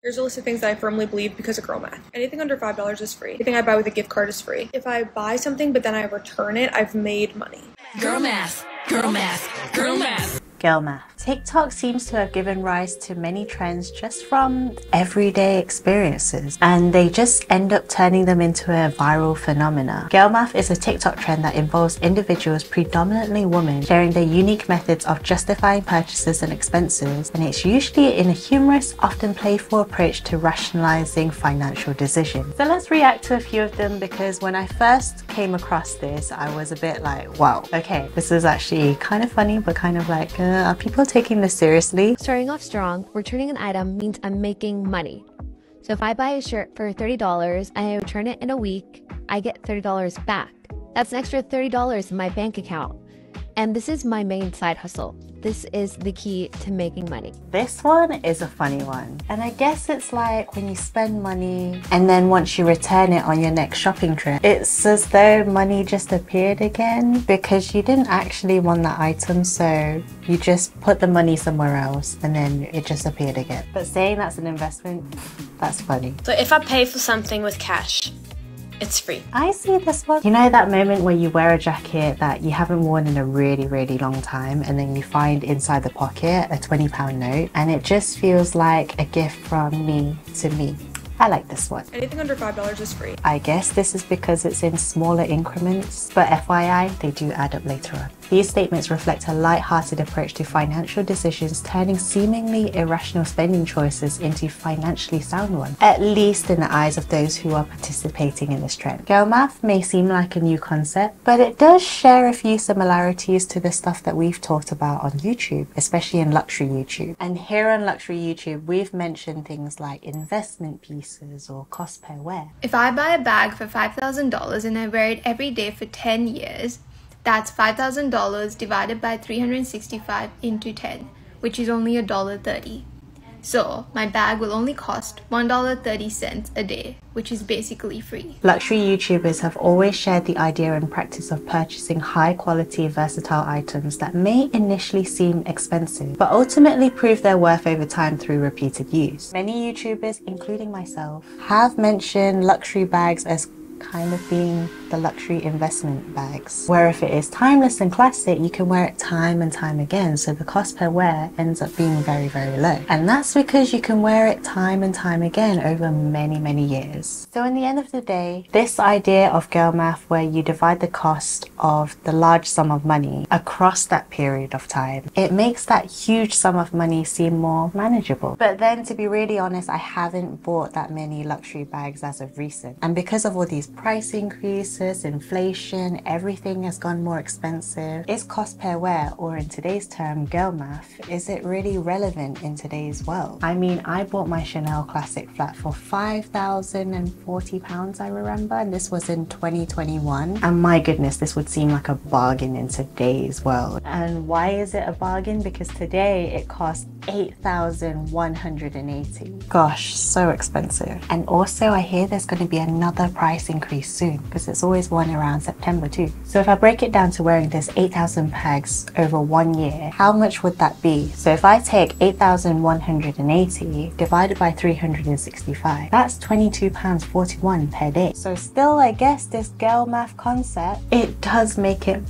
Here's a list of things that I firmly believe because of girl math. Anything under $5 is free. Anything I buy with a gift card is free. If I buy something but then I return it, I've made money. Girl math, girl math, girl math. Girl math. TikTok seems to have given rise to many trends just from everyday experiences, and they just end up turning them into a viral phenomena. Girl math is a TikTok trend that involves individuals, predominantly women, sharing their unique methods of justifying purchases and expenses, and it's usually in a humorous, often playful approach to rationalizing financial decisions. So let's react to a few of them, because when I first came across this, I was a bit like, wow, okay, this is actually kind of funny, but kind of like, are people taking this seriously? Starting off strong, returning an item means I'm making money. So if I buy a shirt for $30 and I return it in a week, I get $30 back. That's an extra $30 in my bank account. And this is my main side hustle. This is the key to making money. This one is a funny one. And I guess it's like when you spend money and then once you return it on your next shopping trip, it's as though money just appeared again because you didn't actually want that item, so you just put the money somewhere else and then it just appeared again. But saying that's an investment, that's funny. So if I pay for something with cash, it's free. I see this one. You know that moment where you wear a jacket that you haven't worn in a really, really long time, and then you find inside the pocket a £20 note, and it just feels like a gift from me to me. I like this one. Anything under $5 is free. I guess this is because it's in smaller increments, but FYI, they do add up later on. These statements reflect a light-hearted approach to financial decisions, turning seemingly irrational spending choices into financially sound ones, at least in the eyes of those who are participating in this trend. Girl math may seem like a new concept, but it does share a few similarities to the stuff that we've talked about on YouTube, especially in luxury YouTube. And here on luxury YouTube, we've mentioned things like investment pieces or cost per wear. If I buy a bag for $5,000 and I wear it every day for 10 years, that's $5,000 divided by 365 into 10, which is only $1.30. So my bag will only cost $1.30 a day, which is basically free. Luxury YouTubers have always shared the idea and practice of purchasing high quality, versatile items that may initially seem expensive, but ultimately prove their worth over time through repeated use. Many YouTubers, including myself, have mentioned luxury bags as kind of being the luxury investment bags, where if it is timeless and classic, you can wear it time and time again, so the cost per wear ends up being very, very low. And that's because you can wear it time and time again over many, many years. So in the end of the day, this idea of girl math, where you divide the cost of the large sum of money across that period of time, it makes that huge sum of money seem more manageable. But then, to be really honest, I haven't bought that many luxury bags as of recent, and because of all these price increases, inflation, everything has gone more expensive. Is cost per wear, or in today's term, girl math, is it really relevant in today's world? I mean, I bought my Chanel Classic flat for £5,040, I remember, and this was in 2021. And my goodness, this would seem like a bargain in today's world. And why is it a bargain? Because today it costs $8,180. Gosh, so expensive. And also I hear there's going to be another price increase soon, because it's always one around September too. So if I break it down to wearing this 8,000 pegs over 1 year, how much would that be? So if I take 8,180 divided by 365, that's £22.41 per day. So still, I guess this girl math concept, it does make it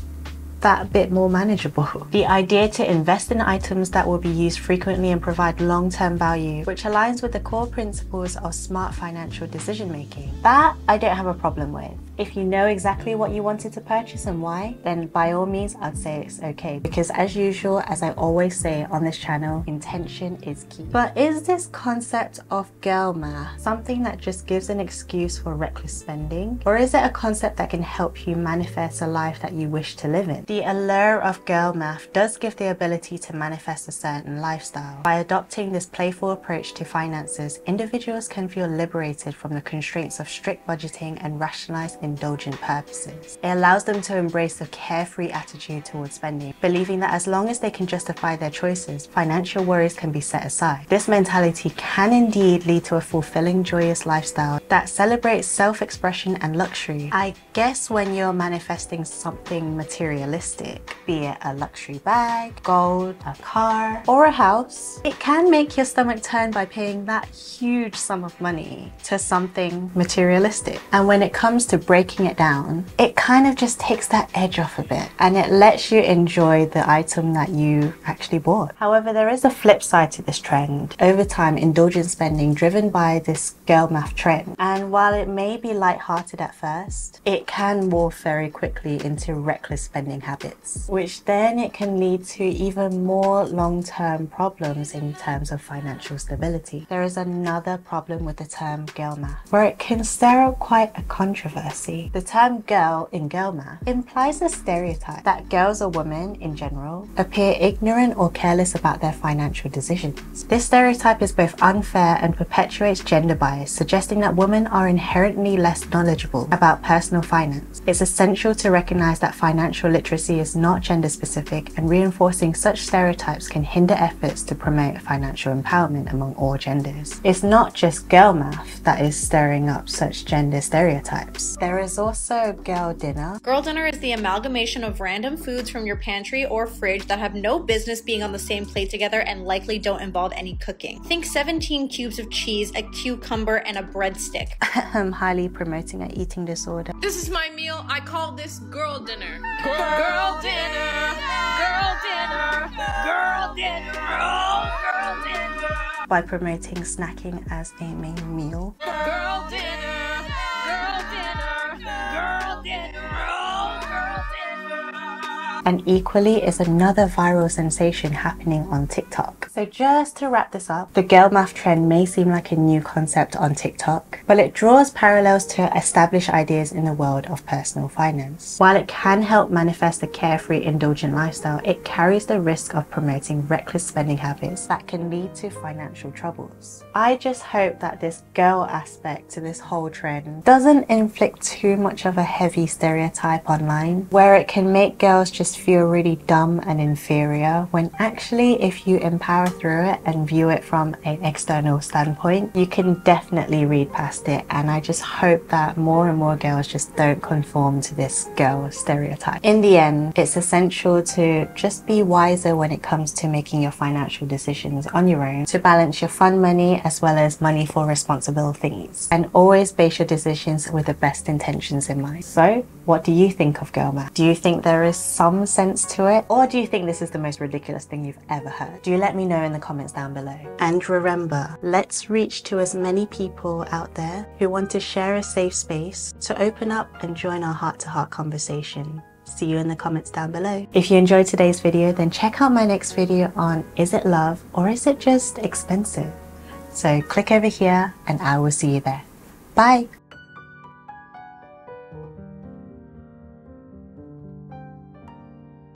that bit more manageable. The idea to invest in items that will be used frequently and provide long-term value, which aligns with the core principles of smart financial decision making. That I don't have a problem with. If you know exactly what you wanted to purchase and why, then by all means I'd say it's okay, because as usual, as I always say on this channel, intention is key. But is this concept of girl math something that just gives an excuse for reckless spending, or is it a concept that can help you manifest a life that you wish to live in? The allure of girl math does give the ability to manifest a certain lifestyle. By adopting this playful approach to finances, individuals can feel liberated from the constraints of strict budgeting and rationalized indulgent purposes. It allows them to embrace a carefree attitude towards spending, believing that as long as they can justify their choices, financial worries can be set aside. This mentality can indeed lead to a fulfilling, joyous lifestyle that celebrates self-expression and luxury. I guess when you're manifesting something materialistic, materialistic, be it a luxury bag, gold, a car, or a house, it can make your stomach turn by paying that huge sum of money to something materialistic. And when it comes to breaking it down, it kind of just takes that edge off a bit and it lets you enjoy the item that you actually bought. However, there is a flip side to this trend. Over time, indulgent spending driven by this girl math trend. And while it may be lighthearted at first, it can morph very quickly into reckless spending habits, which then it can lead to even more long-term problems in terms of financial stability. There is another problem with the term girl math, where it can stir up quite a controversy. The term girl in girl math implies a stereotype that girls or women in general appear ignorant or careless about their financial decisions. This stereotype is both unfair and perpetuates gender bias, suggesting that women are inherently less knowledgeable about personal finance. It's essential to recognize that financial literacy is not gender specific, and reinforcing such stereotypes can hinder efforts to promote financial empowerment among all genders. It's not just girl math that is stirring up such gender stereotypes. There is also girl dinner. Girl dinner is the amalgamation of random foods from your pantry or fridge that have no business being on the same plate together and likely don't involve any cooking. Think 17 cubes of cheese, a cucumber, and a breadstick. I'm highly promoting an eating disorder. This is my meal. I call this girl dinner. Girl dinner. Girl dinner. Girl dinner. Oh, girl dinner. By promoting snacking as a main meal. Girl dinner. Girl dinner. Girl dinner. Oh, girl dinner. And equally is another viral sensation happening on TikTok. So just to wrap this up, the girl math trend may seem like a new concept on TikTok, but it draws parallels to established ideas in the world of personal finance. While it can help manifest a carefree, indulgent lifestyle, it carries the risk of promoting reckless spending habits that can lead to financial troubles. I just hope that this girl aspect to this whole trend doesn't inflict too much of a heavy stereotype online, where it can make girls just feel really dumb and inferior, when actually if you empower through it and view it from an external standpoint, you can definitely read past it. And I just hope that more and more girls just don't conform to this girl stereotype. In the end, it's essential to just be wiser when it comes to making your financial decisions on your own, to balance your fun money as well as money for responsible things, and always base your decisions with the best intentions in mind. So what do you think of girl math? Do you think there is some sense to it, or do you think this is the most ridiculous thing you've ever heard? Do let me know in the comments down below. And remember, let's reach to as many people out there who want to share a safe space to open up and join our heart-to-heart conversation. See you in the comments down below. If you enjoyed today's video, then check out my next video on is it love or is it just expensive? So click over here and I will see you there. Bye!